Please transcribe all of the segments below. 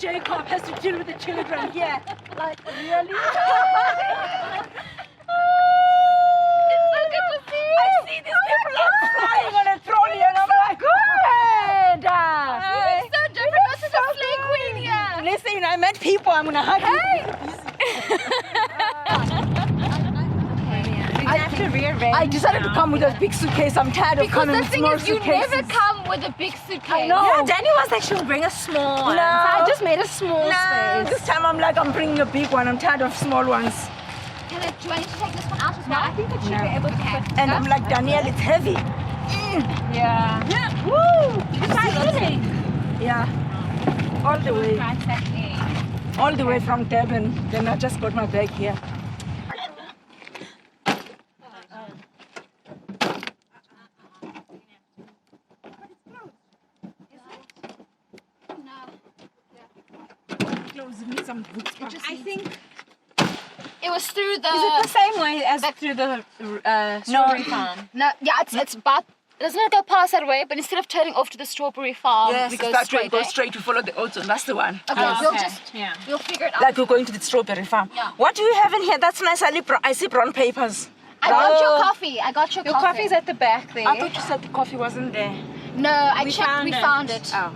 Jacob has to deal with the children here. Like, really? I see these people are flying on a trolley and I'm like, good! It's so different. This is a slay queen here. Listen, I met people, I'm gonna hug you. I decided to come with a big suitcase. I'm tired of coming with small suitcases. Because the thing is, you never come with a big suitcase. No. Yeah, Danielle was like, she'll bring a small one. No. So I just made a small space. This time I'm like, I'm bringing a big one. I'm tired of small ones. Do you want to take this one out as well? I think that she'll be able to fit. And I'm like, Danielle, it's heavy. Yeah. Woo! Exciting. Yeah. All the way. All the way from Devon. Then I just got my bag here. I think it was through the. Is it the same way as through the strawberry farm? No, yeah, it's about. Doesn't it go past that way? But instead of turning off to the strawberry farm, Yes, we go that way. straight. Go straight. We follow the ozone. That's the one. Okay, we'll okay. just Yeah. we'll figure it out. Like we're going to the strawberry farm. Yeah. What do you have in here? That's nice. I see brown papers. I got your coffee. I got your Your coffee. coffee's at the back there. I thought you said the coffee wasn't there. No, I We checked. found We it. found it. Oh.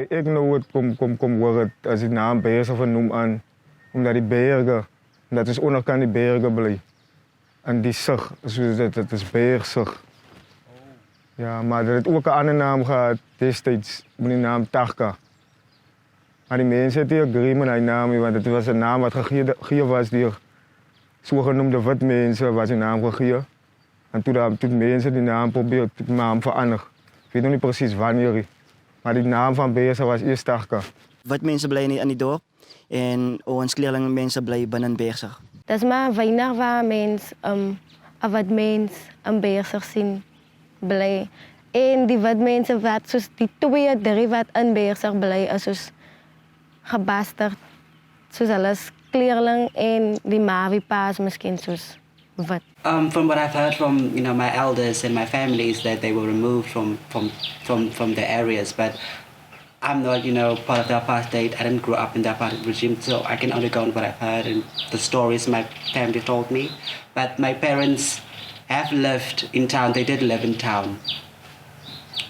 Ik nou het kom horen als die naam Bergsig vernoem aan, omdat die bergen, dat is onderkant die bergen blij. En die sig, dat is Bergsig. Ja, maar dat het ook een andere naam gehad destijds, met die naam Taka. Maar die mensen die agree met die naam, want het was een naam wat gegeven was door zogenoemde wit mensen, was die naam gegeven. En toen mensen die naam probeerden de naam veranderen. Ik weet nog niet precies wanneer. Maar die naam van Bergsig was eerst Taka. Wat mensen blijven in die dorp en ons leerlingen mensen blijven binnen Bergsig. Dat is maar weinig waar mensen, wat mensen in Bergsig zien blij. En die wat mensen wat, soos die 2, 3 wat in Bergsig blij is, soos gebasterd, soos alles kleerling en die mavipaas misschien soos wat. From what I've heard from my elders and my family is that they were removed from the areas, but I'm not part of the apartheid. I didn't grow up in the apartheid regime, so I can only go on what I've heard and the stories my family told me. But my parents have lived in town. They did live in town,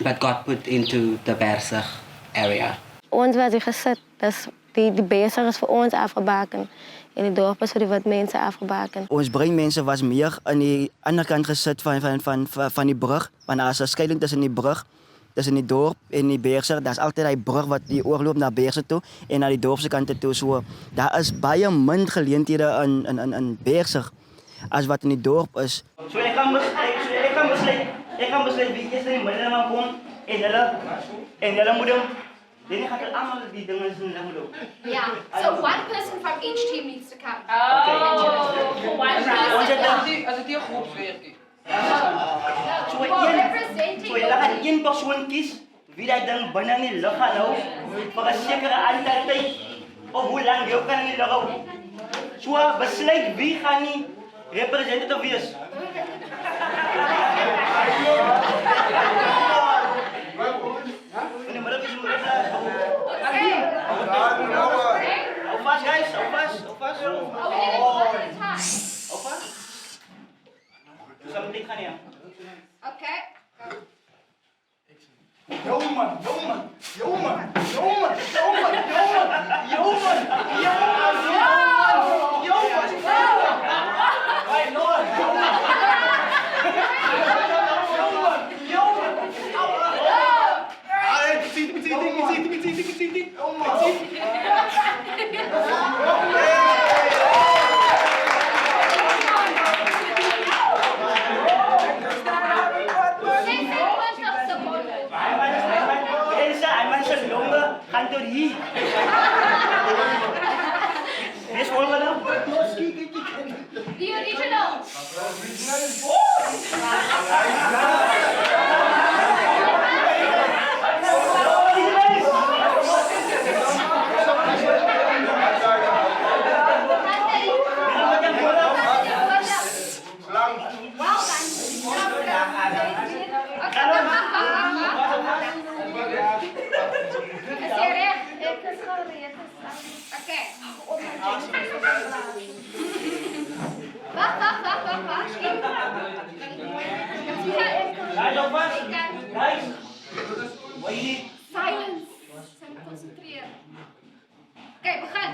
but got put into the Bergsig area. Ons was hier gesit, dus die Bergsig is voor ons afgebaken. In die dorp is voor die wat mensen afgebaken. Ons breinmensen was meer aan die andere kant gezet van die brug. Want als er scheiding tussen die brug, tussen die dorp en die Bergsig, dat is altijd die brug wat die oorloop naar Bergsig toe en naar die dorpse kant toe. So, daar is baie min geleenthede in Bergsig als wat in die dorp is. So ik kan besluiten wie is er in midden van kom En hulle moet hom dan gaan hulle almal die dinge doen hulle moet hom. Yeah. So one person from each team needs to come. For one round. Ons het dan As dit 'n groepswerkie. so Representing so hulle gaan een persoon kies wie daai ding binne in die lug gaan hou vir 'n sekere aantal tyd of hoe lank jy kan in die lug hou. So besluit wie gaan nie representative wees. How fast guys? How fast? Dus dat moet ik gaan, ja. Okay. Gaan door hier. Wees volgende. The original. Guys, wat jullie? Silence. Zijn we concentreren. Oké, begin.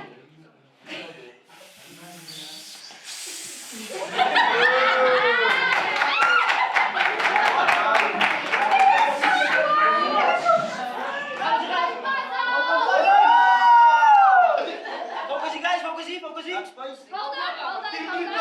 Focus hier. Hold on. Oké, begin.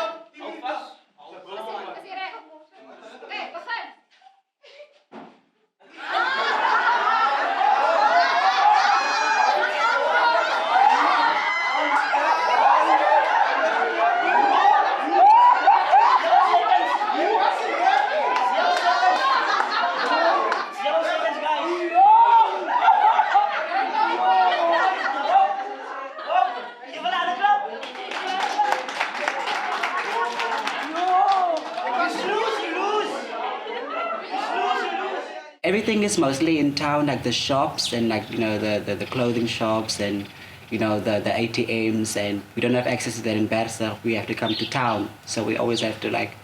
Everything is mostly in town, like the shops and like, you know, the clothing shops and, you know, the ATMs, and we don't have access to that in Bergsig. We have to come to town. So we always have to like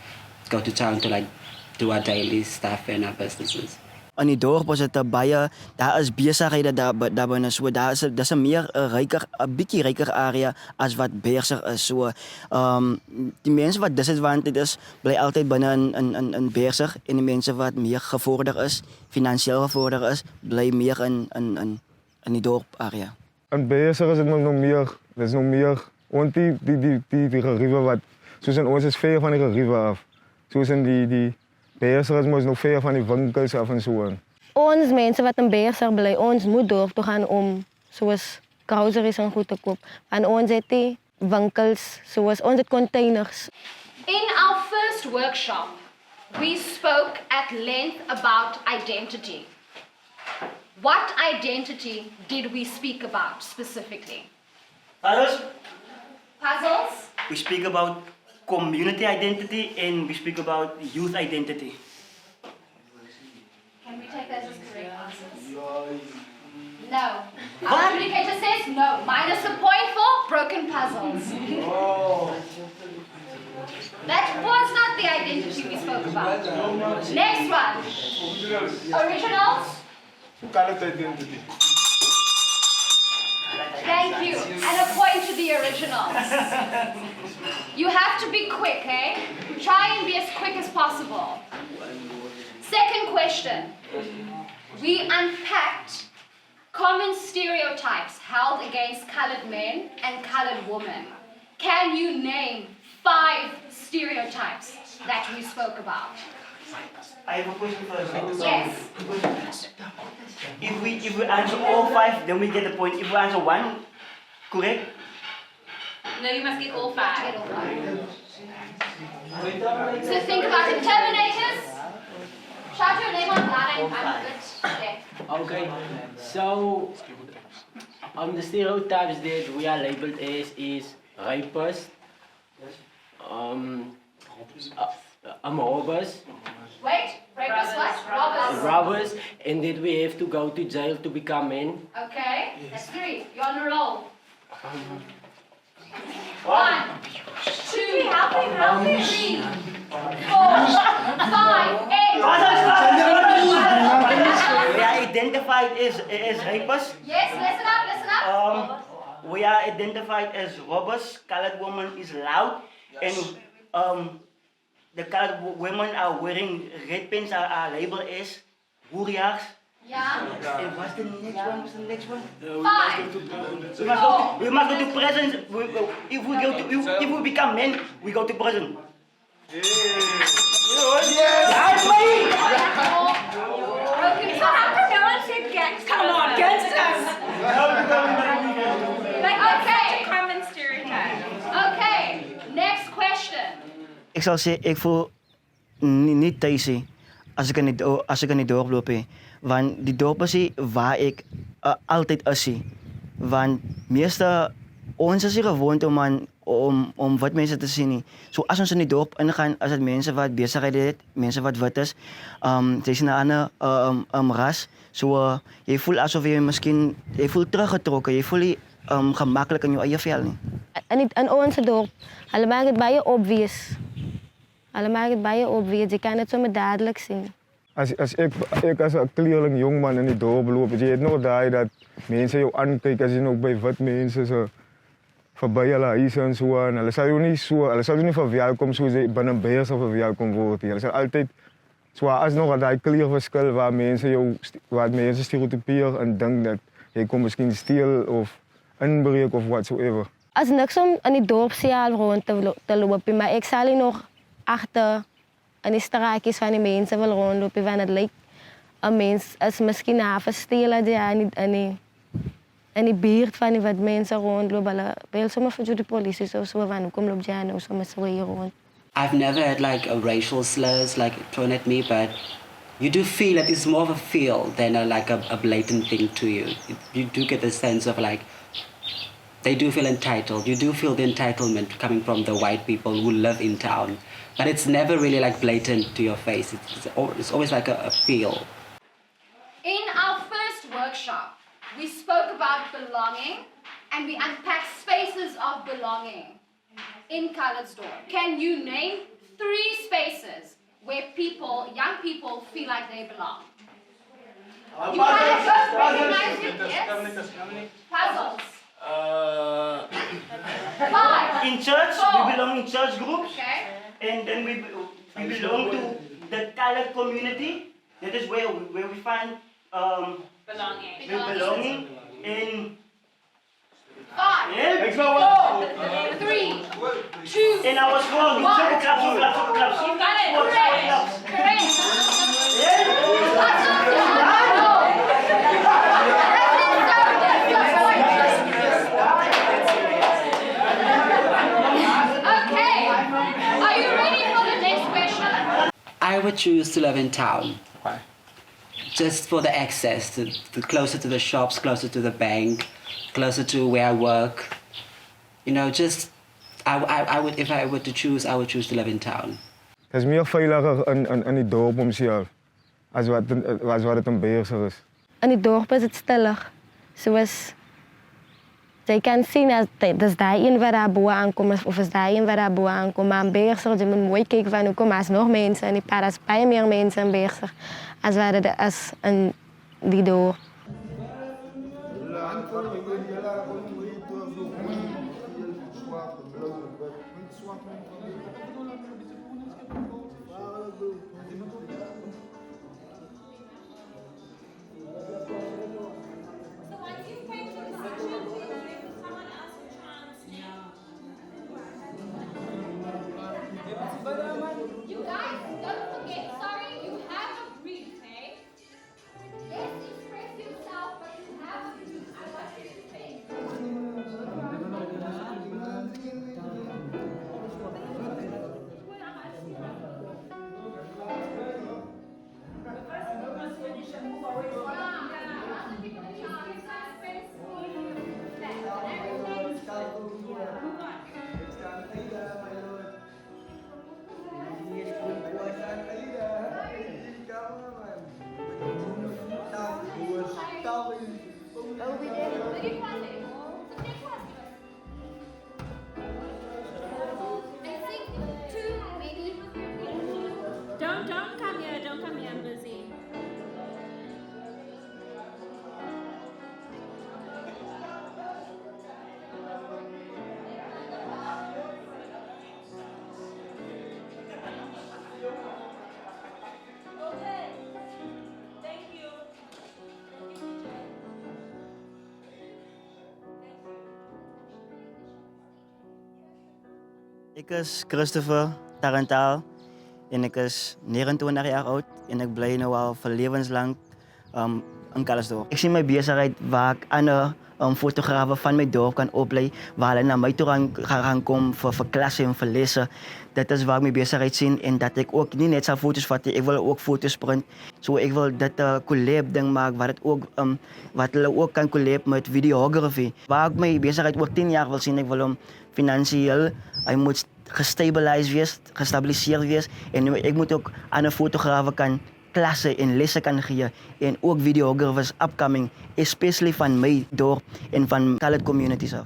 go to town to like do our daily stuff and our businesses. In die dorp was dit baie, daar is besighede daar binne, so dis 'n meer 'n bietjie ryker area as wat Bergsig is. So die mense wat disadvantaged is, bly altyd binne in Bergsig, en die mense wat meer gevorder is, finansiëel gevorder is, bly meer in die dorp area. In Bergsig is dit nog meer, dis nog meer, want die geriewe wat, soos in ons is ver van die geriewe af, soos in die Bergsig is mos nog ver van die winkels af en so. Ons mense wat in Bergsig bly, ons moet dorp toe gaan om soos groceries en goed te koop. En ons het die winkels, soos ons het containers. In our first workshop, we spoke at length about identity. What identity did we speak about specifically? Puzzles? We speak about community identity and we speak about youth identity. Can we take those as correct answers? No. Our communicator says no. Minus a point for broken puzzles. That was not the identity we spoke about. Next one. Originals? Colored identity. Thank you. And a point to the originals. You have to be quick, eh? Try and be as quick as possible. Second question. We unpacked common stereotypes held against colored men and colored women. Can you name 5 stereotypes that we spoke about? I have a question first. Yes. If we answer all 5, then we get the point. If we answer 1, correct? No, you must get all 5. Get all 5. So think about the Terminators. Shout your name out loud and I'm good. Okay. Okay, so the stereotypes that we are labeled as is rapists, robbers, Wait, rapists what? Robbers. robbers, and that we have to go to jail to become men. Okay, that's 3. You're on a roll. 1, 2, 3, 4, 5, 8. We are identified as rapists. Yes, listen up, listen up. We are identified as robbers. Colored woman is loud, and the colored women are wearing red pants. Our label is hoeriaars. Yeah. And what's the next one? What's the next one? 5. We must go to prison. If we become men, we go to prison. That's me. Okay, so how come no one said gangsters? Come on, gangsters! Okay. Common stereotype. Okay, next question. Ik zal zeggen, ik voel niet thuis als ik in die dorp loop. Want die dorp is waar ik altijd zie. Want meestal ons is hier gewoond om wat mensen te zien. So als ons in die dorp ingaan, als het mensen wat bezigheid heeft, mensen wat wit is, ze zijn een ander ras. So je voelt alsof je voelt teruggetrokken, je voelt je gemakkelijk in je eigen vel. In onze dorp, hulle maak het baie obvious. Je kan het zomaar dadelijk zien. Als ik als een kleurling jongman in die dorp loop, je weet nog dat mensen jou aankijken als je ook bij wat mensen zo voorbij hulle huise en zo. En hulle sal jou niet verwelkom zoals je bij een beheerser verwelkom wordt. Hulle sal altijd, zoals nog dat kleurverschil waar mensen stereotyperen en denken dat je komt misschien stelen of inbreken of whatsoever. Als niks om in die dorpsjaal rond te lopen, maar ik zal hier nog achter in die straatjes van die mensen wil rondlopen, want het lijkt een mens is misschien half stelen in die buurt van die wat mensen rondlopen. Hulle bel sommer voor de politie of zo, van hoe kom loop jy nou sommer so hier rond. I've never had like a racial slurs like thrown at me, but you do feel that it's more of a feel than a blatant thing to you. You do get the sense of like, they do feel entitled. You do feel the entitlement coming from the white people who live in town. But it's never really like blatant to your face. It's always like a feel. In our first workshop, we spoke about belonging and we unpacked spaces of belonging in Calitzdorp. Can you name 3 spaces where young people feel like they belong? You guys both recognize it, yes? Puzzles. 5. In church, 4. we belong in church groups. Okay. And then we belong to the colored community. That is where we find belonging. In 5, yeah. 4, 3, 2, in our school, 1. claps. You got it. Correct. Okay. Are you ready for the next question? I would choose to live in town. Why? Just for the access, closer to the shops, closer to the bank, closer to where I work. You know, I would, if I were to choose, I would choose to live in town. Het is meer veiliger in die dorp om zichzelf, als wat het een beheerser is. In die dorp is het stiller. Zoals jy kan zien dat is daar een wat daar boven aankomt of is daar een wat daar boven aankomt. Maar een beheerser, je moet mooi kijken van hoe komen er nog mensen in die paar, is bij meer mensen in beheerser als wat er is in die dorp. You guys, don't forget, sorry, Ik is Christopher Tarantaal en ik is 29 jaar oud en ik blij nu al voor levenslang in Calitzdorp. Ik zie mijn bezigheid waar ik andere fotografen van mijn dorp kan opleiden, waar ze naar mij toe gaan komen voor klassen en voor lessen. Dat is waar ik mijn bezigheid zie en dat ik ook niet net zo foto's vatten, ik wil ook foto's printen. So ik wil dat collab ding maken waar het ook, wat hulle ook kan collab met videografie. Waar ik mijn bezigheid ook 10 jaar wil zien, ik wil hem financieel, hij moet gestabiliseerd wees en ik moet ook aan een fotografen kan klassen en lessen kan geven en ook videographers upcoming, especially van mijn dorp en van Calitzdorp communities af.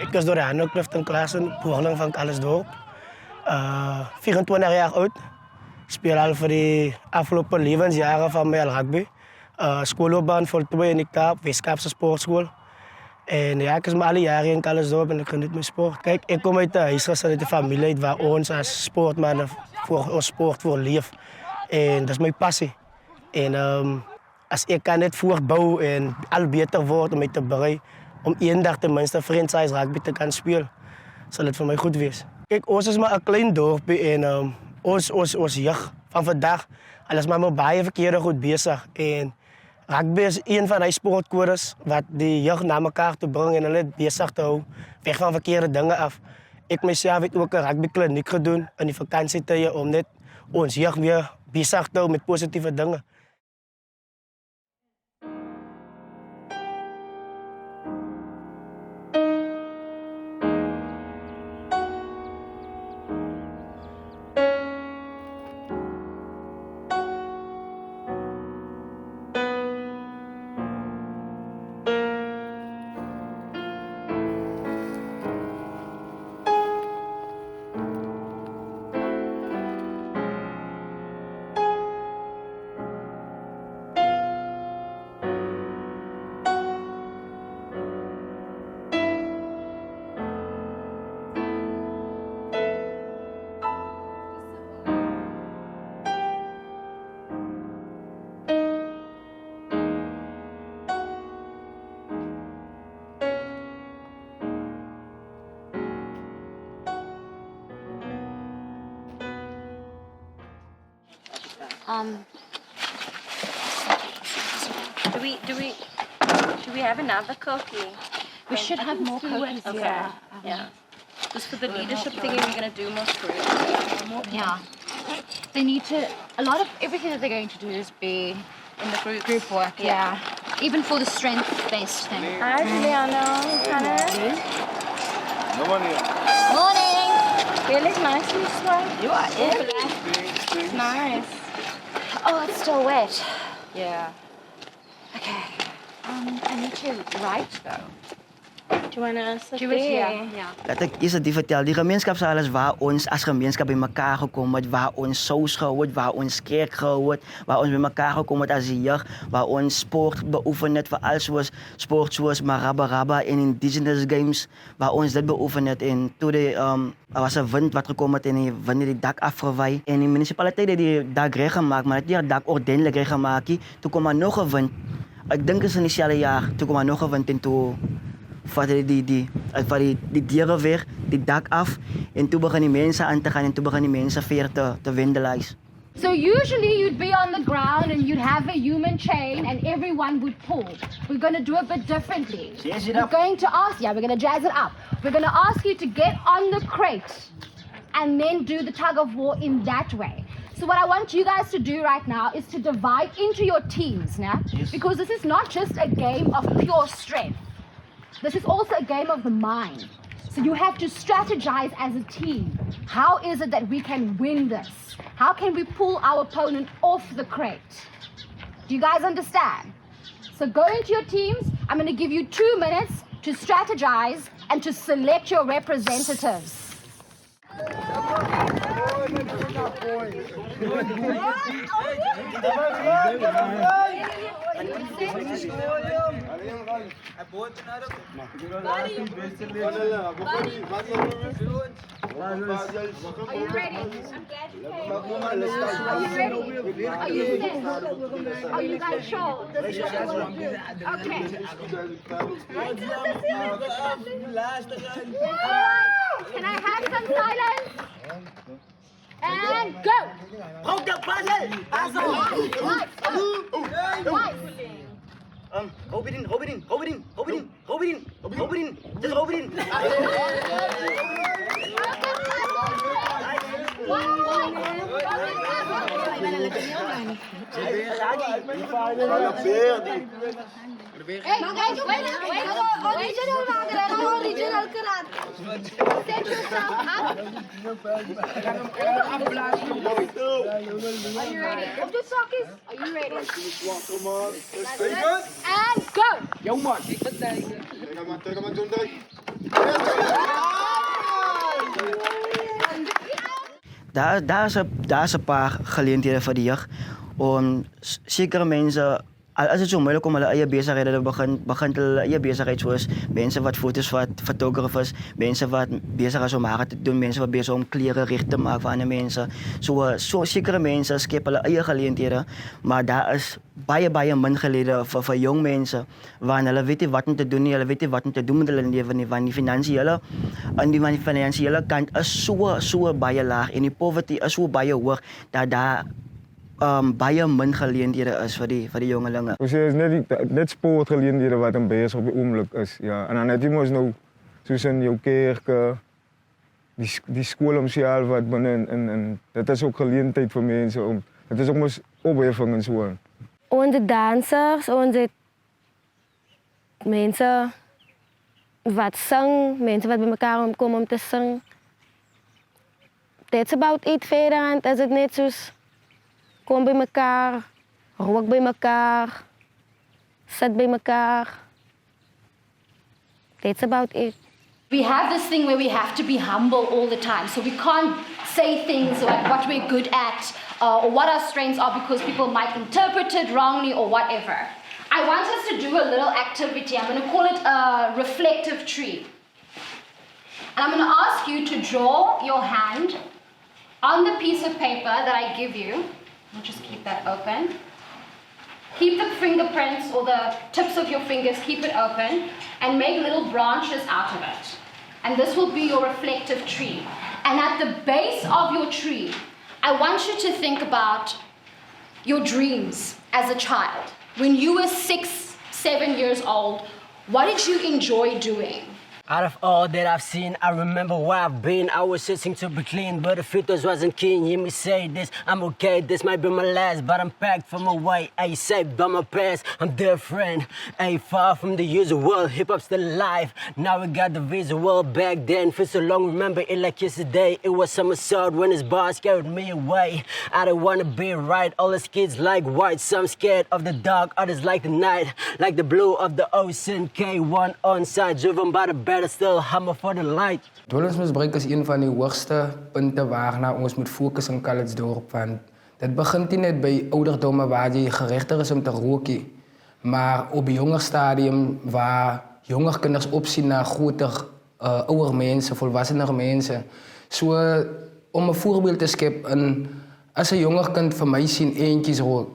Ik is door de handopklift in klas in bewoning van Calitzdorp. 24 jaar oud. Speel al voor de afgelopen levensjaren van mij al rugby. Schoolloopbaan voltooid en ik daar op Westkaapse sportschool. En ja, ik is maar alle jaren in Calitzdorp en ik geniet mijn sport. Kijk, ik kom uit de huisgezin, uit de familie waar ons als sportmannen voor ons sport voor leven. En dat is mijn passie. En als ik kan het voortbouwen en al beter worden om mij te bereiken, om één dag tenminste franchise rugby te kunnen spelen, zal het voor mij goed wezen. Kijk, ons is maar een klein dorpje en ons jeugd van vandaag, alles maar met baie verkeerde goed bezig. En rugby is een van die sportcodes wat de jeugd naar elkaar te brengen en hulle bezig te houden, weg van verkeerde dingen af. Ik mezelf heb ook een rugbykliniek gedaan in die vakantietijden om net ons jeugd weer bezig te houden met positieve dingen. Should we have another cookie? We should have more cookies. Okay. Yeah. Just for the leadership thingy, we're going to do more fruit. Yeah. They need to, a lot of everything that they're going to do is be In the group work. Yeah. Even for the strength-based thing. Hi, Juliana. Hannah. Morning. You look nice and swell. You are in. It's nice. Oh, it's still wet. Yeah. Okay. I need to write though. Do you want to sit Do it there? here. Yeah. Laat ek eerst die vertel, die gemeenskapsaal is waar ons as gemeenskap bij elkaar gekomen het, waar ons saus gehou het, waar ons kerk gehou het, waar ons bij elkaar gekomen het as die jeugd, waar ons sport beoefen het, veral soos sport soos Maraba en indigenous games, waar ons dit beoefen het. En toe er was een wind wat gekomen het en die wind het die dak afgewaaid. En die municipaliteit het die dak recht gemaakt, maar het die dak ordentelijk recht gemaakt. Toen kwam er nog een wind. Ik denk het is in diezelfde jaar, toen kwam er nog een wind en toen vat die dieren weer, die dak af en toen beginnen die mensen aan te gaan en toen beginnen die mensen weer te wendelen. So usually you'd be on the ground and you'd have a human chain and everyone would pull. We're going to do it a bit differently. Jazz it We're up. going to ask, we're going to jazz it up. We're going to ask you to get on the crate and then do the tug of war in that way. So what I want you guys to do right now is to divide into your teams now, because this is not just a game of pure strength. This is also a game of the mind. So you have to strategize as a team. How is it that we can win this? How can we pull our opponent off the crate? Do you guys understand? So go into your teams. I'm going to give you 2 minutes to strategize and to select your representatives. Are you ready? Are you ready? Are you set? Are you guys sure? This is what you want to do. Okay. Can I have some silence? And go! Hold the puzzle! Hold it in. Just hold it in. Original karat. Set yourself up. Are you ready? Of the sockets. Are you ready? And go. Yo man. Daar is een paar geleenthede vir die jeug om sekere mense al is dit so moeilik om hulle eie besighede te begin hulle eie besigheid soos mense wat fotos vat, fotographers, mense wat besig is om hare te doen, mense wat besig om klere reg te maak vir ander mense. So sekere mense skep hulle eie geleenthede, maar daar is baie min gelede vir jong mense waar hulle weet nie wat om te doen nie, hulle weet nie wat om te doen met hulle lewe nie, want die finansiële kant is so baie laag en die poverty is so baie hoog dat daar baie min geleenthede is vir die jongelinge. Ons is net sportgeleenthede wat in Bergsig op die oomblik is, ja. En dan het jy mos nou soos in jou kerk, die skool homself wat binne en dit is ook geleentheid vir mense om dit is ook mos opheffing en so. Onze dansers, onze mense wat sing, mense wat by mekaar kom om te sing. That's about it verder, en is het net soos kom bij elkaar, rook bij elkaar, sit bij elkaar. That's about it. We have this thing where we have to be humble all the time. So we can't say things like what we're good at or what our strengths are because people might interpret it wrongly or whatever. I want us to do a little activity. I'm going to call it a reflective tree. And I'm going to ask you to draw your hand on the piece of paper that I give you. I'll just keep that open. Keep the fingerprints or the tips of your fingers, keep it open, and make little branches out of it. And this will be your reflective tree. And at the base of your tree, I want you to think about your dreams as a child. When you were 6, 7 years old, what did you enjoy doing? Out of all that I've seen, I remember where I've been. I was searching to be clean, but the filters wasn't keen. Hear me say this, I'm okay, this might be my last, but I'm packed from away. Ay, saved by my past, I'm different. Ay, far from the usual, hip-hop's still alive. Now we got the visual. Back then, for so long, remember it like yesterday. It was summer sun when his bars carried me away. I don't wanna be right, all these kids like white. Some scared of the dark, others like the night. Like the blue of the ocean, K1 on side, driven by the better still hammer for the light. Dwellingsmisbruik is een van die hoogste punte waarna ons moet fokus in Calitzdorp, want dit begint nie net by ouderdomme waar jy geregtig is om te rookie, maar op 'n jonger stadium waar jonger kinders opsien na groter ouer mense, volwassener mense. So om 'n voorbeeld te skep, as 'n jonger kind vir my sien eentjies rook,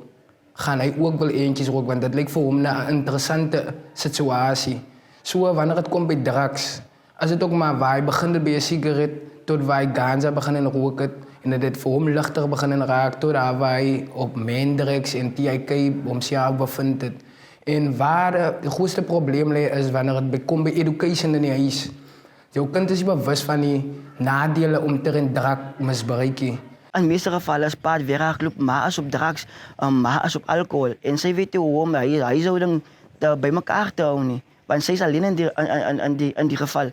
gaan hy ook wel eentjies rook, want dit lyk vir hom na 'n interessante situasie. So wanneer het kom by drugs, as dit ook maar waar hy begin by 'n sigaret tot waar hy ganja begin en rook het en dit vir hom ligter begin en raak tot daar waar hy op Mendrix en TIK homself bevind het. En waar die grootste probleem lê is wanneer dit kom by education in die huis. Jou kind is nie bewus van die nadele omtrent drankmisbruik nie. In meeste gevalle is paat weerloop maar as op drugs, maar as op alcohol. En sy weet nie hoe om die huishouding by mekaar te hou nie. Want sy is alleen in die geval.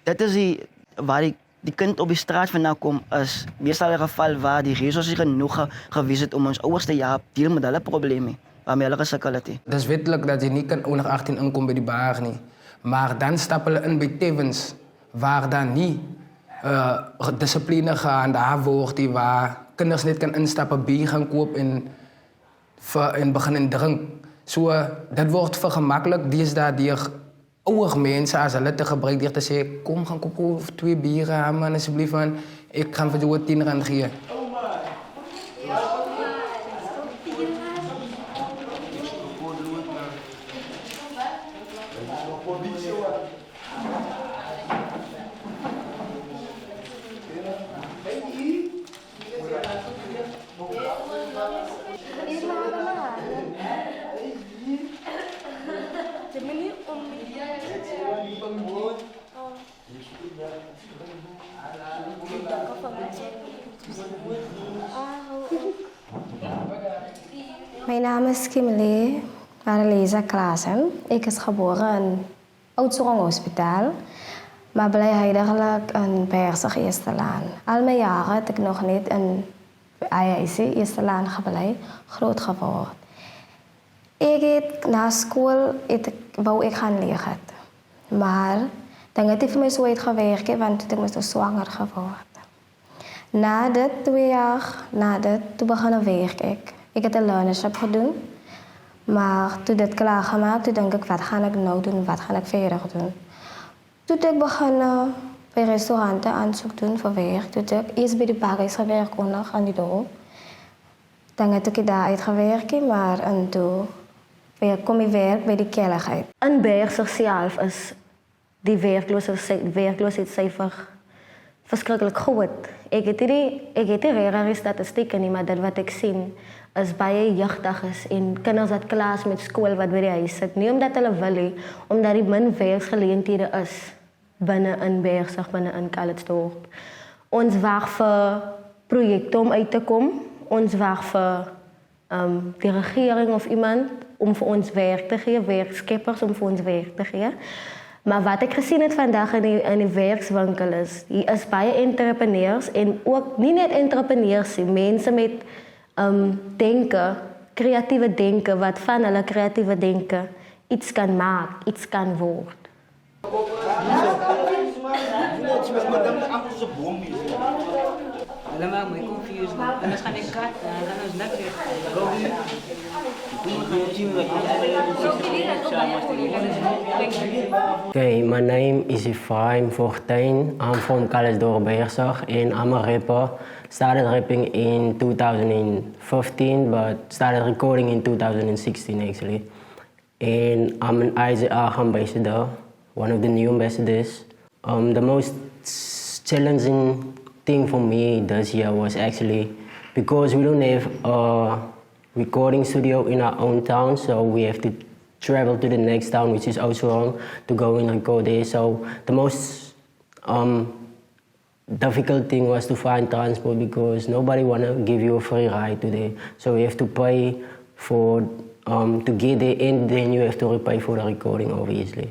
Dit is waar die kind op die straat vandaan kom, is meestal 'n geval waar die resources genoeg gewees het om ons ouers te help deel met hulle probleme waarmee hulle gesukkel het. Dis wetlik dat jy nie kan onder 18 inkom by die bar nie. Maar dan stap hulle in by Tevens waar dan nie dissipline gehandhaaf word nie, waar kinders net kan instap, bier gaan koop en begin drink. So, dit word vergemakkelijk. Deesdae deur ouer mense as hulle te gebruik deur te sê, kom gaan koop 2 biere man asseblief man. Ek gaan vir jou R10 gee. Mijn naam is Kimberly Marelisa Klaassen. Ik is geboren in Oudtshoorn Hospitaal, maar blij huidiglijk in Bergsig Eerstelaan. Al mijn jaren heb ik nog niet in IJC Eerstelaan gebleven, groot geworden. Na school wou ik gaan leren. Maar dan heb ik voor mij zo uitgewerkt, want ik was zwanger geworden. Na dit 2 jaar, toen begon werk ik. Ik heb een learnership gedaan. Maar toen dit klaargemaakt, toen denk ik, wat ga ik nou doen, wat ga ik verder doen? Toen ik begon bij restauranten aanzoek doen voor werk. Toen ik eerst bij de Parijs gewerkt aan die dorp. Dan heb ik daar uitgewerkt, maar en toen kom ik werk bij de kelligheid. In Bergsig zelf is die werkloosheidscijfer verschrikkelijk groot. Ik heb die rare statistieken niet, maar dat wat ik zie is baie jeugdig is en kinders wat klaar met school wat by die huis sit. Nie omdat hulle wil nie, omdat die min werksgeleenthede is binne in Bergsig, binne in Calitzdorp. Ons wag vir projekte om uit te kom. Ons wag vir die regering of iemand om vir ons werk te gee, werkskeppers om vir ons werk te gee. Maar wat ek gesien het vandag in die werkswinkel is, hier is baie entrepreneurs en ook nie net entrepreneurs nie, mense met denken, creatieve denken, wat van hulle creatieve denken iets kan maken, iets kan worden. Helemaal mooi confused. Anders gaan ik kat, dan is net weer. Okay, my name is Efraim Fortuin. I'm from Calitzdorp, Bergsig, and I'm a rapper. Started rapping in 2015, but started recording in 2016 actually. And I'm an IJR ambassador, one of the new ambassadors. The most challenging thing for me this year was actually because we don't have a recording studio in our own town, so we have to travel to the next town, which is Oudtshoorn, to go and record there. So the most difficult thing was to find transport because nobody wanna give you a free ride today. So you have to pay for to get there, and then you have to pay for the recording, obviously.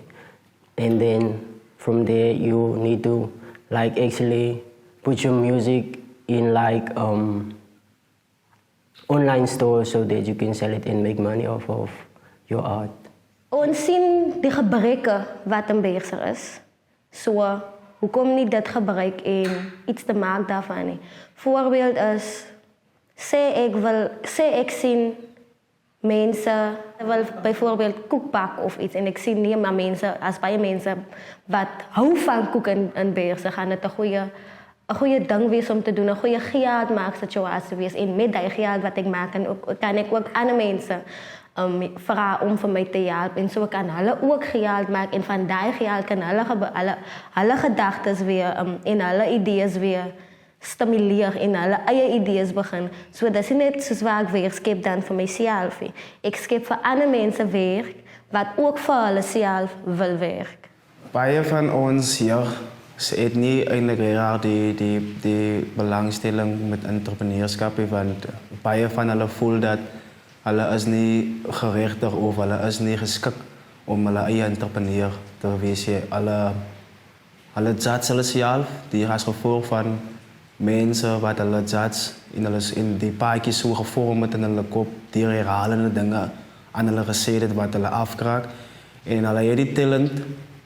And then from there you need to like actually put your music in like online stores so that you can sell it and make money off of your art. Ons sien die gebreke wat in Bergsig is. So, hoekom nie dit gebruik en iets te maak daarvan nie. Voorbeeld is, sê ek sien mense wil bijvoorbeeld koek bak of iets en ek sien nie maar mense, as baie mense wat hou van koek in Bergsig, gaan dit 'n goeie ding wees om te doen, 'n goeie geld maak situasie wees en met die geld wat ek maak kan ek ook ander mense vra om vir my te help en so kan hulle ook geld maak en van daai geld kan hulle gedagtes weer en hulle idees weer stimuleer en hulle eie idees begin. So dis nie net soos waar ek weer skep dan vir myself nie. Ek skep vir ander mense werk wat ook vir hulle self wil werk. Baie van ons hier het nie eintlik reg die belangstelling met entrepreneurskap, want baie van hulle voel dat hulle is nie geregtig of hulle is nie geskik om hulle eie entrepreneur te wees. Hulle judge hulle self, die as gevolg van mense wat hulle judge en hulle in die paadjies so gevorm het in hulle kop, die herhalende dinge aan hulle gesê het wat hulle afkraak. En hulle het die talent,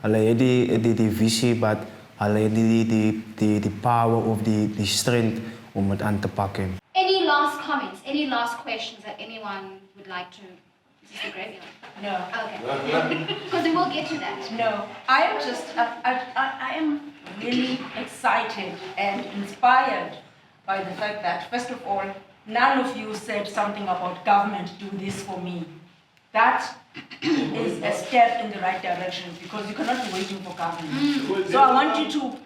hulle het die visie, but hulle het die power of die strength om het aan te pakken. Any last comments, any last questions that anyone would like to Is this the graveyard? No. Okay. Because we will get to that. No. I am just, I am really excited and inspired by the fact that, first of all, none of you said something about government do this for me. That is a step in the right direction because you cannot be waiting for government. So I want you to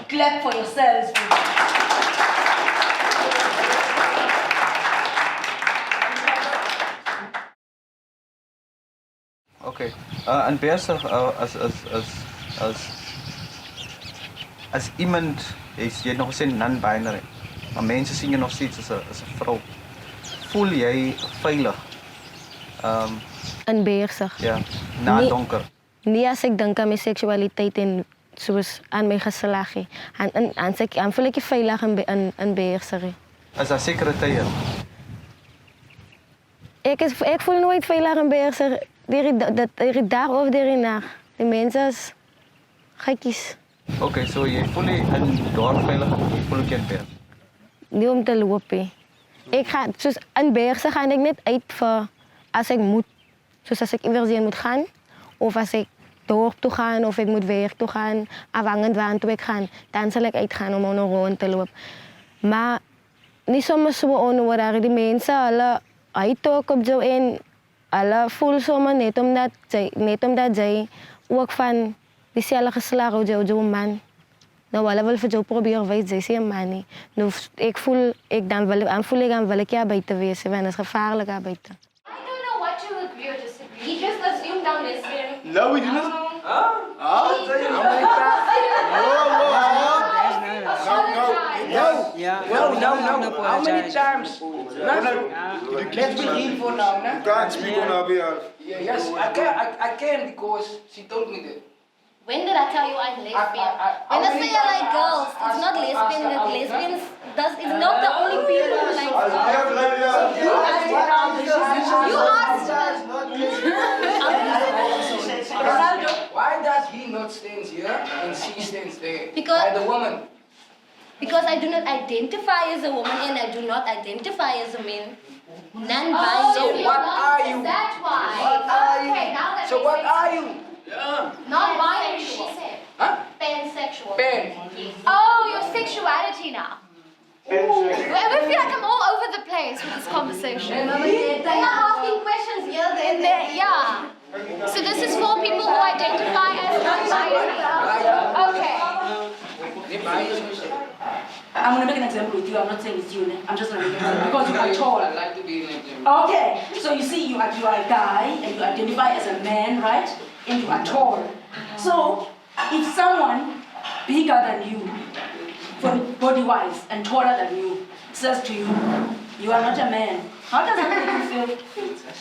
clap for yourselves. Okay. En Bergsig, as iemand, jy het nog gesê non-binary, maar mense sien jy nog steeds as 'n vrou. Voel jy veilig? In Bergsig? Ja, na donker. Nie as ek dink aan my seksualiteit en soos aan my geslag nie. En voel ek nie veilig in Bergsig nie. Is daar sekere tye? Ek voel nooit veilig in Bergsig. Die dag of die nacht. Die mense is gekkies. Okay, so jy voel nie in dorp veilig, jy voel ook in Berg? Nie om te loop nie. Ek gaan, soos in Bergsig gaan ek net uit vir as ek moet. Soos as ek iewers heen moet gaan, of as ek dorp toe gaan, of ek moet werk toe gaan, afhangend waar toe ek gaan, dan sal ek uitgaan om nog rond te loop. Maar nie sommer so onnodig. Die mense, hulle uit ook op zo en hulle voel sommer net omdat zij ook van diezelfde geslag of zo man. Nou, hulle wil vir jou probeer wys, sy sê man nie. Nou, ek voel ek dan wil ek ja buite wees, want dit is gevaarlik daar buite. I don't know what to agree or disagree. He just assumed I'm lesbian. No, we didn't. No. How many times? Let's begin for now. You can't speak on her behalf. Yes, I can because she told me that. When did I tell you I'm lesbian? When I say I like girls, it's not lesbian. That lesbians is not the only people who like girls. Why does he not stand here and she stands there? Because by the woman. Because I do not identify as a woman and I do not identify as a man. Non-binary. So what are you? That's why. What are you? Okay, now that So makes what sense. are you? Non-binary, she said. Huh? Pansexual. Yes. Oh, your sexuality now. I feel like I'm all over the place with this conversation. They are asking questions here, there, yeah. So this is for people who identify as non-binary. Okay. I'm going to make an example with you. I'm not saying it's you. I'm just going to make an example because you are tall. I like to be an example. Okay, so you see, you are a guy and you identify as a man, right? And you are tall. So if someone bigger than you, body-wise, and taller than you, says to you, you are not a man, how does that make you feel?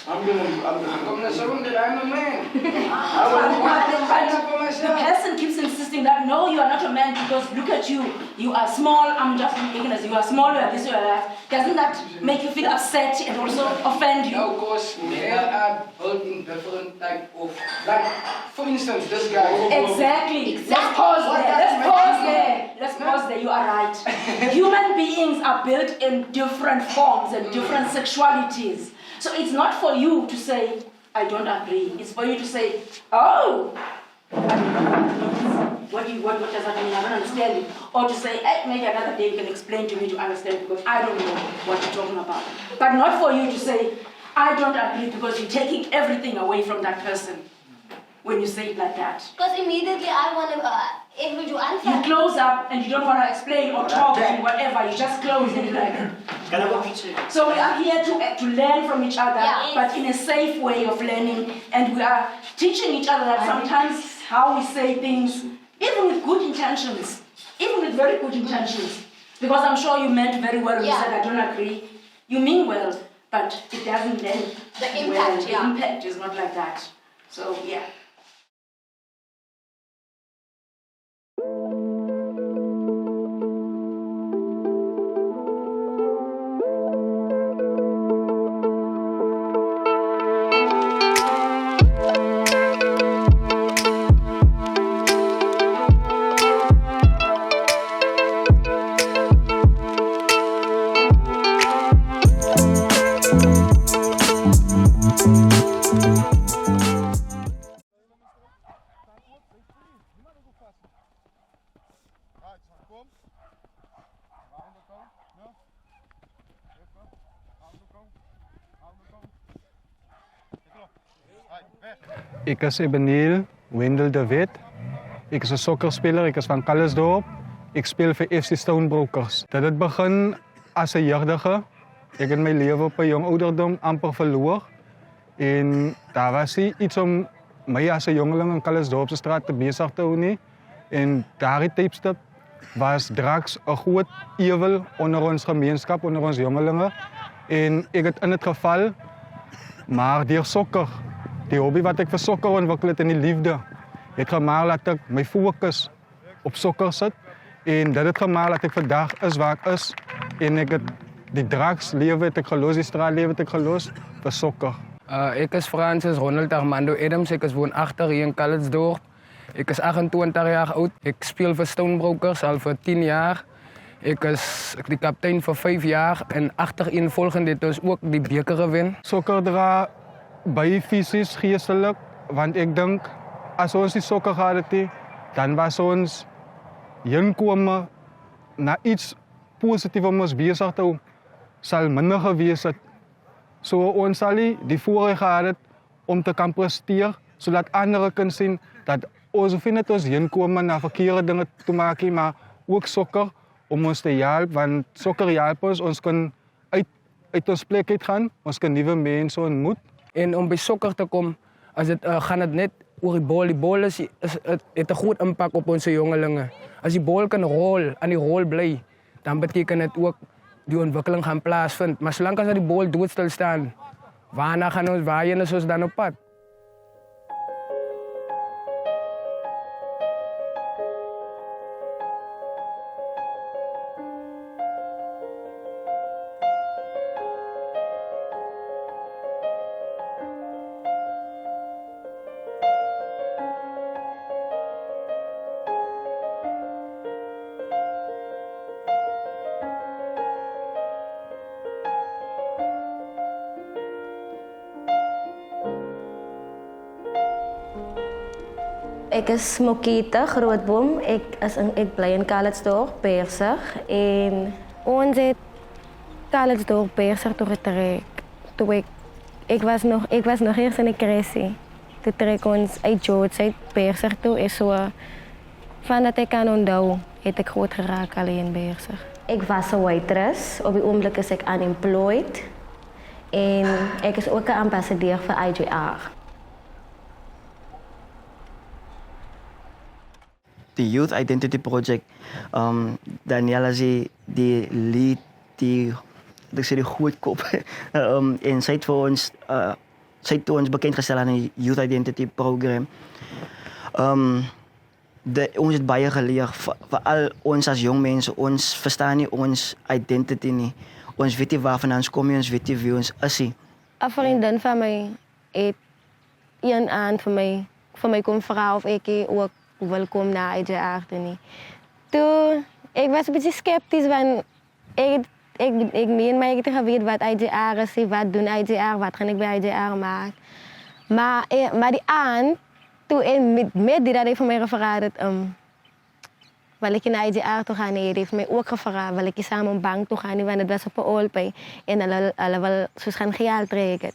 I'm gonna show him that I'm a man. The person keeps insisting that no, you are not a man because look at you, you are small. I'm just thinking as you are small, you are this, you are that. Doesn't that make you feel upset and also offend you? No, of course, men are built in different type of, like, for instance, this guy. Exactly. Let's pause there. You are right. Human beings are built in different forms and different sexualities. So it's not for you to say, I don't agree. It's for you to say, oh, what does that mean? I don't understand it. Or to say, hey, maybe another day you can explain to me to understand because I don't know what you're talking about. But not for you to say, I don't agree because you're taking everything away from that person when you say it like that. Because immediately I want to, you close up and you don't want to explain or talk and whatever, you just close it like. So we are here to learn from each other, but in a safe way of learning, and we are teaching each other that sometimes how we say things, even with good intentions, even with very good intentions, because I'm sure you meant very well when you said I don't agree. You mean well, but it doesn't end the impact. Well. The impact is not like that. So yeah. Thank you. Ik is Danielle Wendel de Wit. Ik is een sokkerspeler, ik is van Calitzdorp. Ik speel voor FC Stonebrokers. Dat het begin als een jeugdige. Ik heb mijn leven op een jong ouderdom amper verloren. En daar was iets om mij als een jongeling in Calitzdorpse straat te bezig te houden. En daar het tijdstip was drugs een groot evil onder ons gemeenschap, onder ons jongelingen. En ik het in het geval, maar door sokker, die hobby wat ik voor sokker ontwikkeld heb en die liefde, het gemaakt dat ik mijn focus op sokker zet. En dat het gemaakt dat ik vandaag is waar ik is. En ik het die drugs leven het ik geloos, die straatleven het ik geloos, voor sokker. Ik is Francis Ronald Armando Adams, ik is woonachtig hier in Calitzdorp. Ik is 28 jaar oud, ik speel voor Stonebrokers al voor 10 jaar. Ik is de kapitein voor 5 jaar en achtereenvolgend dit dus ook die beker gewin. Sokker draagt bij fysisch, geestelijk, want ik denk als ons die sokker gehad hadden, dan was ons inkomen naar iets positiefs om ons bezig te houden, zal minder geweest zijn. Zo ons zal die voorrecht hebben om te kan presteren, zodat anderen kunnen zien dat ons vinden ons inkomen naar verkeerde dingen te maken, maar ook sokker om ons te helpen, want sokker helpt ons kan uit ons plek gaan, ons kan nieuwe mensen ontmoeten. En om bij sokker te komen, gaat het net over die bal. Die bal is het een goed impact op onze jongelingen. Als die bal kan rollen, aan die rol blijft, dan betekent het ook die ontwikkeling gaan plaatsvinden. Maar zolang als die bal doodstil staan, waarna gaan ons waaien is ons dan op pad? Ik is Cloete, Grootboom. Ik blij in Calitzdorp, Bergsig. En ons het Calitzdorp, Bergsig toen ik was nog eerst in de crazy. Toen trek ons uit Joods, uit Bergsig toe. En zo, van dat ik kan onthouden, heb ik goed geraakt alleen in Bergsig. Ik was een waitress. Op die ogenblik is ik unemployed. En ik is ook een ambassadeur voor IJR. De Youth Identity Project, Danielle die lead, die goed kop. En zij heeft ons bekendgesteld aan een Youth Identity Program. Ons het baie geleerd, vooral ons als jong mensen, ons verstaan niet ons identity niet. Ons weet niet waarvan ons komen, ons weet niet wie ons is. Een vriendin van mij heeft een aan voor mij kon vragen of ik ook welkom naar IJR. Toen, ik was een beetje sceptisch, want ik meen mij niet geweten wat IJR is, wat doen IJR, wat ga ik bij IJR maken. Maar die aan, toen met die dat heeft van mij gevraagd, wil ik naar IJR toe gaan, die heeft mij ook gevraagd, wil ik samen een bank toe gaan, want het was op een oorlog en alle wel zo gaan geld trekken.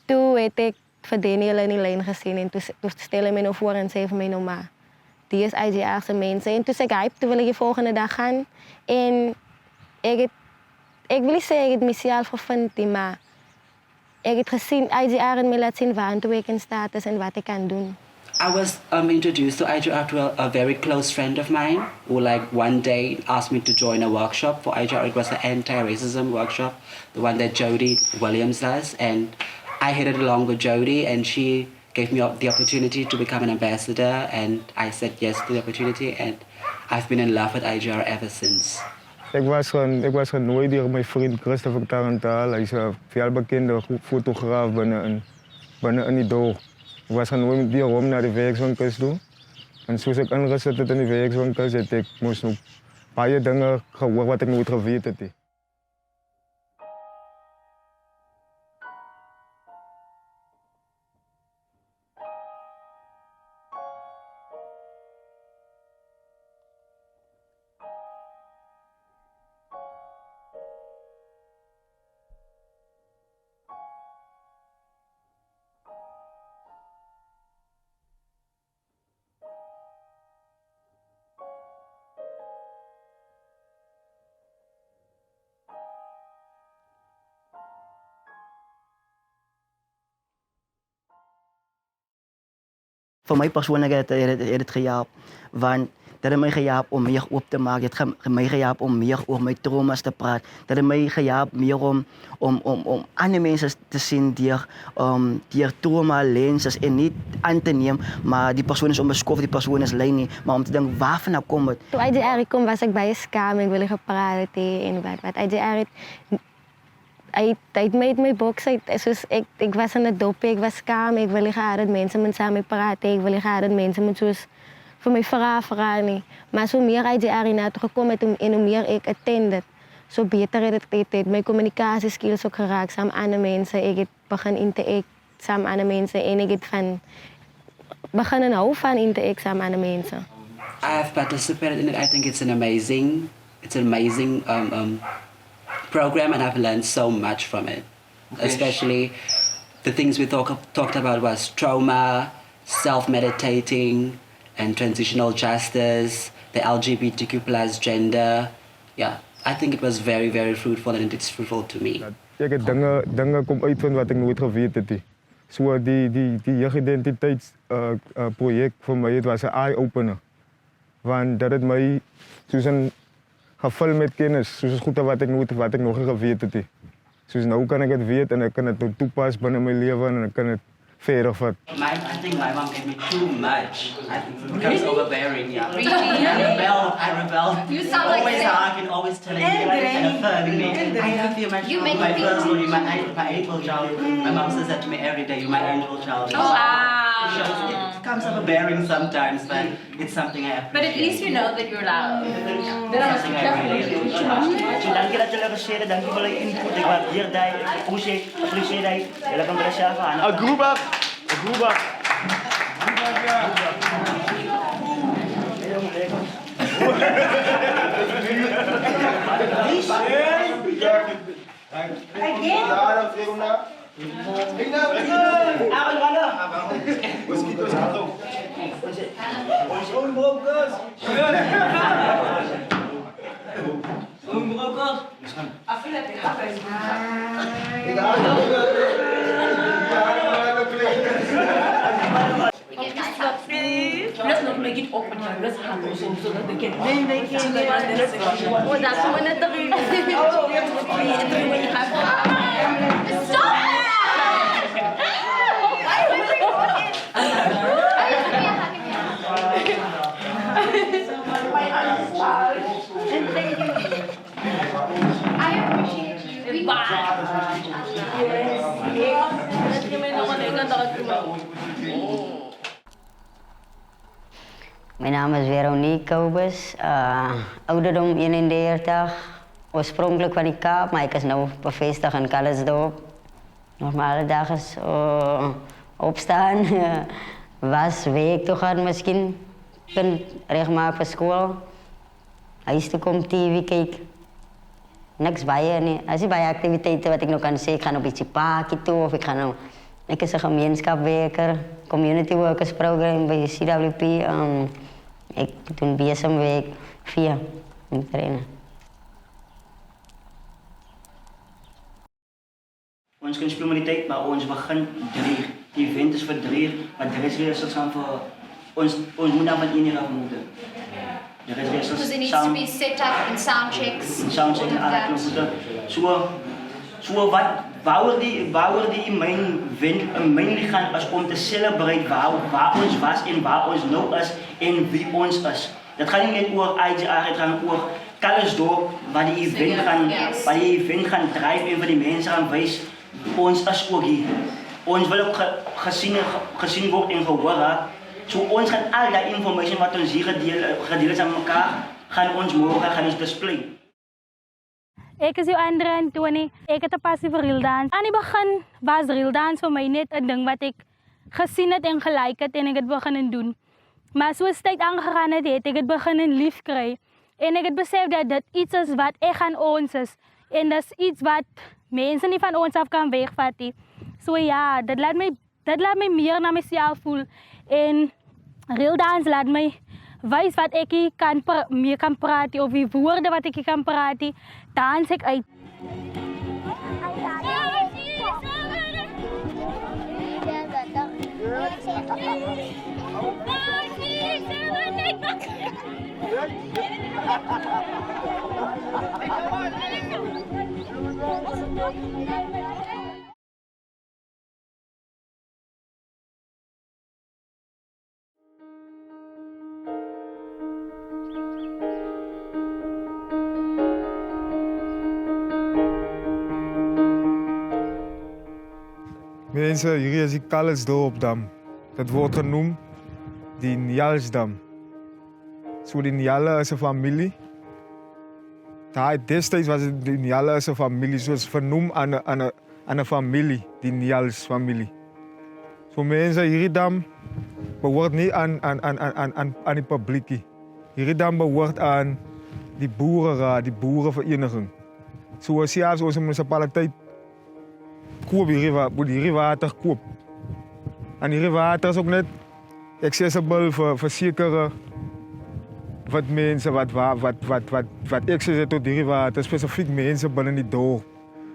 Toen heb ik voor Danielle in die lijn gezien en toen stelde hij mij nog voor en zei van mij nog maar. Die is IJR'se mensen. En toen zei ik, toen wil ik de volgende dag gaan. En ik wil niet zeggen, ik heb mezelf gevonden, maar ik heb gezien, IJR en mij laat zien waar ik in staat is en wat ik kan doen. I was introduced to IJR to a very close friend of mine who one day asked me to join a workshop for IJR. It was an anti-racism workshop, the one that Jody Williams does. And I headed along with Jody and she gave me the opportunity to become an ambassador, and I said yes to the opportunity, and I've been in love with IJR ever since. Ik was genooid door mijn vriend Christopher Tarantaal. Hij is een veelbekende fotograaf binnen in die dorp. Ik was genooid door hem naar de werkswinkels toe. En zoals ik ingezet in die werkswinkels, heb ik nog een paar dingen gehoord wat ik nooit geweten had. voor mij persoonlijk heeft het geholpen. Want dat heeft mij geholpen om meer op te maken. Het heeft mij geholpen om meer over mijn trauma's te praten. Dat heeft mij geholpen meer om andere mensen te zien die trauma lenses en niet aan te nemen. Maar die persoon is onbeschoft, die persoon is lijn niet. Maar om te denken, waarvan komt het? Toen ik IJR kwam, was ik bij een kamer. Ik wilde gepraat en wat. IJR hij made my box. Ik was aan het doppen, ik was kamer. Ik wilde gaan dat mensen met samen praten. Ik wilde gaan dat mensen met zoals voor mij vragen. Maar zo meer IJR naartoe gekomen en hoe meer ik attended, zo beter het. Mijn communicatieskills ook geraakt samen aan de mensen. Ik heb begonnen interacten samen aan de mensen en ik heb begonnen houden van interacten samen aan de mensen. I have participated in it. I think it's an amazing program, and I've learned so much from it. Okay. Especially the things we talked about was trauma, self-meditating, and transitional justice, the LGBTQ+ gender. Yeah, I think it was very, very fruitful, and it's fruitful to me. Ik heb dingen kom uit van wat ik nooit geweten heb. So die jeugdidentiteitsproject voor mij, het was een eye-opener. Want dat het mij soos een gevul met kennis, soos goed wat ik nog geweten heb. Soos nou kan ik het weten en ik kan het toepassen binnen mijn leven en ik kan het verder vat. I think my mom gave me too much. I think it becomes overbearing. Yeah. Really? I rebel. You sound like always talking, always telling me and affirming me. I can feel my child, my first one, my angel child. My mom says that to me every day. You're my angel child. Oh, wow. It becomes overbearing sometimes, but it's something I appreciate. But at least you know that you're loud. Something I really appreciate. Dank je dat jullie reageren, dank je voor je input. Ik waardeer dat, ik apprecieer dat. Jullie gaan er zelf aan. A group up. Let's not make it awkward. Let's handle so that they can. Oh, that's one of the reasons. Oh, we have to Stop! I appreciate you. Mijn naam is Veronique Kobus, ouderdom 31, oorspronkelijk van die Kaap, maar ik is nu bevestigd in Calitzdorp. Normale dagen opstaan, was, week toe gaan misschien, kind recht maken voor school. Huis toe kom, TV kijken. Niks bij je, als je bij activiteiten wat ik nog kan zeggen, ik ga nog een beetje pakken toe of ik ga nog... Ik is een gemeenschapswerker, community workers program bij CWP. Ik doe een BSM-week 4 in trainen. Ons kan spelen met die tijd, maar ons begin 3. Die event is voor 3, maar de rest is voor ons moet dan van 1 uur af moeten. Because it needs to be set up in sound checks. In sound checks en alle knoppen. So wat wou die in mijn lichaam is om te celebrate waar ons was en waar ons nou is en wie ons is. Dat gaat niet net over IJR, het gaat over Calitzdorp, waar die event gaan drijven en waar die mensen gaan wijzen. Ons is ook hier. Ons wil ook gezien worden en gehoord raken. So ons gaan al die informatie wat ons hier gedeeld aan elkaar, gaan ons morgen gaan ons display. Ik is Andre en Tony. Ik heb een passie voor reeldans. Aan het begin was reeldans voor mij net een ding wat ik gezien heb en gelijk heb en ik het beginnen doen. Maar zoals tijd aangegaan het, ik het beginnen lief krijgen. En ik het besef dat dit iets is wat echt aan ons is. En dat is iets wat mensen niet van ons af kan wegvatten. So ja, dat laat mij meer naar mezelf voelen. En reeldans laat mij wijs wat ik meer kan praten, of die woorden wat ik kan praten, dans ik uit. Mensen, hier is die Calitzdorpdam. Dat wordt genoemd die Njaalsdam. Zo die Njale is een familie. Destijds was het die Njale is een familie, zoals vernoemd aan een familie, die Njals-familie. Zo mensen, hierdie dam behoort niet aan het publiek. Hierdie dam behoort aan die boerenraad, die boerenvereniging. Zoals ja, zoals de municipaliteit koop hierdie water koop. En hierdie water is ook net accessible voor zekere wat mensen wat access heeft tot hierdie water, specifiek mensen binnen die dorp.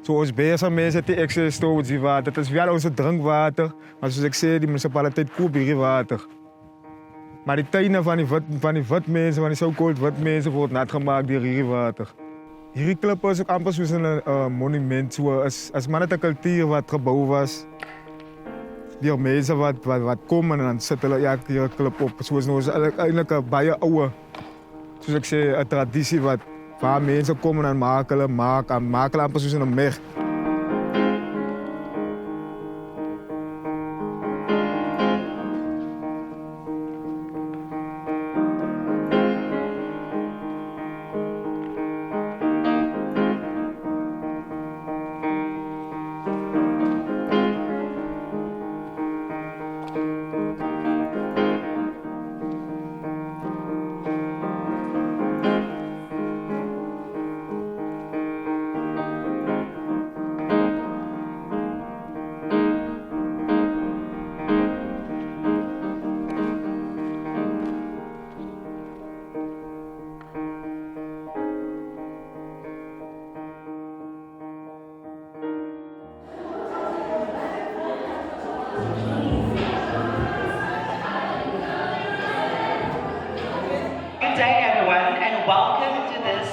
Zoals bezig mensen die access tot die water. Dat is wel onze drinkwater, maar zoals ik zei, die municipaliteit koopt hierdie water. Maar die tuinen van die wit mensen, van die so-called wit mensen, wordt nat gemaakt door hierdie water. Hierdie klip is ook amper soos 'n monument. So as maar net 'n kultuur wat gebou was. Die mense wat kom en dan sit hulle elke keer 'n klip op. Soos nou is eintlik 'n baie oue, soos ek sê, 'n tradisie waar mense kom en dan maak hulle amper soos 'n meg. Good day, everyone, and welcome to this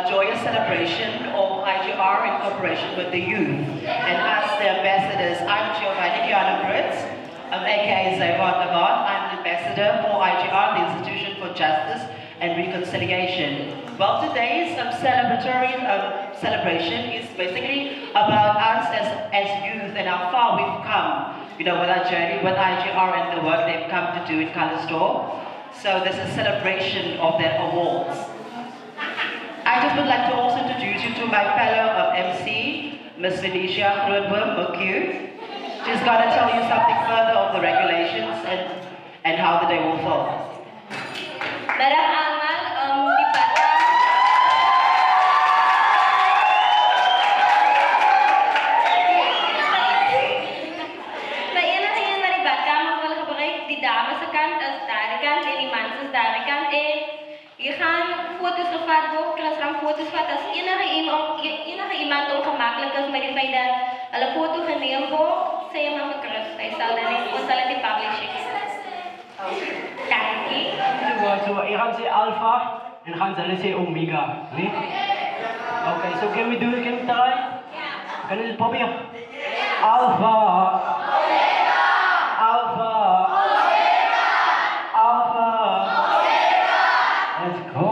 joyous celebration of IGR in cooperation with the youth. And as the ambassadors, I'm Giovanni Gianna-Brits, aka Zavon Lagarde. I'm the ambassador for IGR, the Institution for Justice and Reconciliation. Well, today's celebratory celebration is basically about us as youth and how far we've come, with our journey with IGR and the work they've come to do in Calitzdorp. So there's a celebration of their awards. I just would like to also introduce you to my fellow MC, Miss Venetia Groenboom-McHugh. She's going to tell you something further of the regulations and how the day will fall. Middag allemaal, die badkamer. Bij enige een naar die badkamer wil gebruiken, die dames kant is daar kant en die mans is daar kant. En hier gaan foto's gevat worden, klas gaan foto's vat. Als enige iemand ongemakkelijk is met die feit dat hulle foto geneem wordt, zeg je maar voor Chris. Hij zal dan niet, ons zal het niet publishen. Dankie. So, ik ga zeggen alpha en gaan ze zeggen omega. Nee? Okay, so can we do it? Can we try? Can we proberen? Alpha. Omega. Alpha. Omega. Alpha. Omega. Let's go.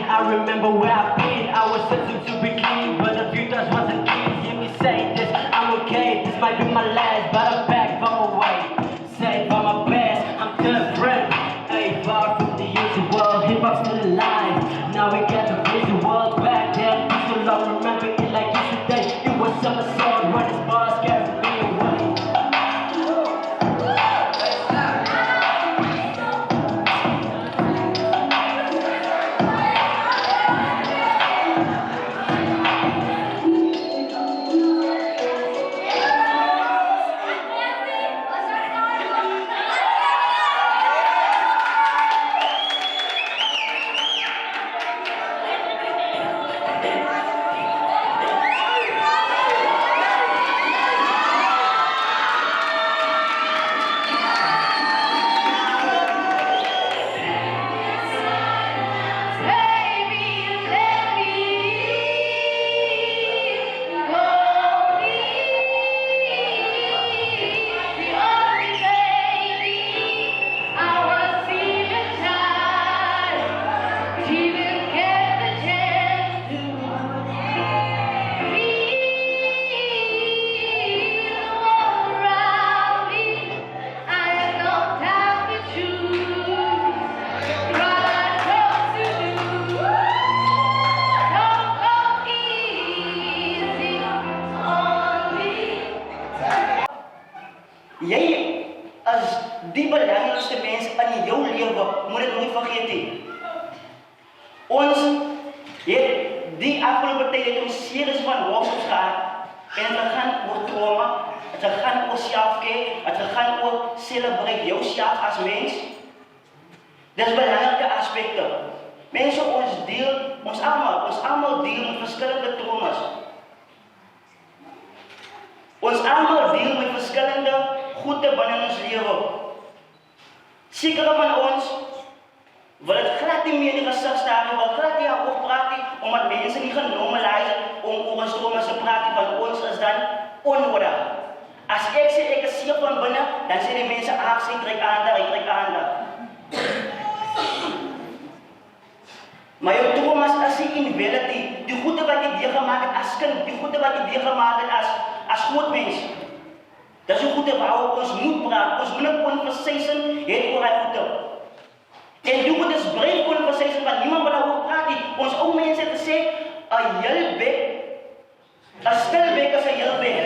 I remember where I've been. I was settled to be clean, but the future wasn't keen. Hear me say this, I'm okay. This might be my last, but I'm back from away. Saved by my past, I'm different. Hey, far from the usual world, hip hop's still alive. Now we got the busy world back then. So long, remember it like yesterday. It was summer sun when this bars carried me away. jy is die belangrikste mens in jou lewe, moet dit nooit vergeet nie. Ons het die afgelope tyd het ons series van workshops gehad en het gaan oor trauma, het gaan oor selfcare, het gaan oor celebrate jouself as mens. Dis belangrike aspekte. Mense, ons almal deel met verskillende traumas. Ons almal deel met verskillende goede binne ons lewe. Sekere van ons wil dit glad nie meer in die gesig staan nie, wil glad nie daaroor praat nie, omdat mense nie genormaliseer om oor ons traumas te praat nie, want ons is dan onnodig. As ek sê ek is seer van binne, dan sê die mense, sê trek aandag. Maar jou traumas is nie invalidity. Die goede wat jy deurgemaak het as kind, die goede wat jy deurgemaak het as groot mens. Dis die goede waaroor ons moet praat. Ons moet 'n conversation hê oor die goede. En die goede is breed conversation, want niemand wil daaroor praat nie. Ons ou mense het gesê, 'n heel bek, 'n stil bek is 'n heel bek.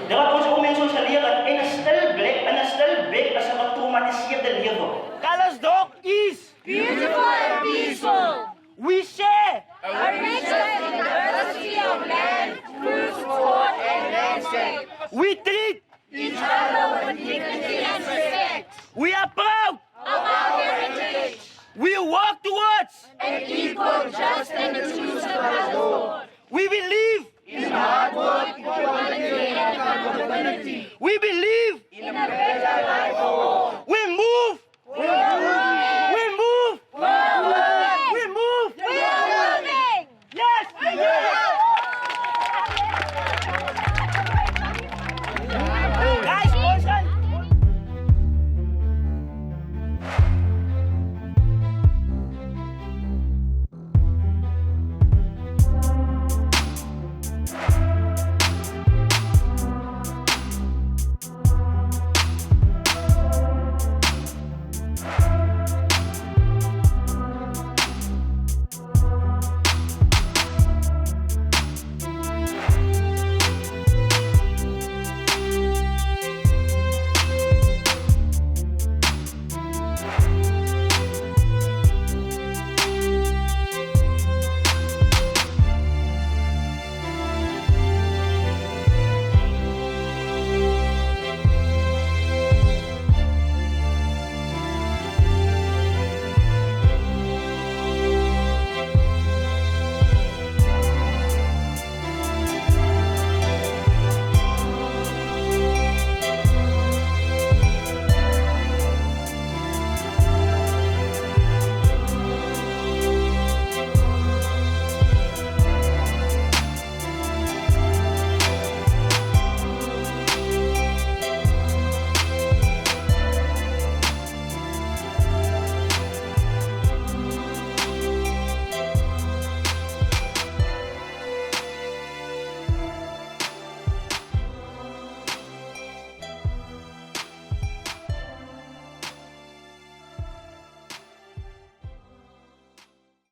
Dit wat ons ou mense ons geleer het, en 'n stil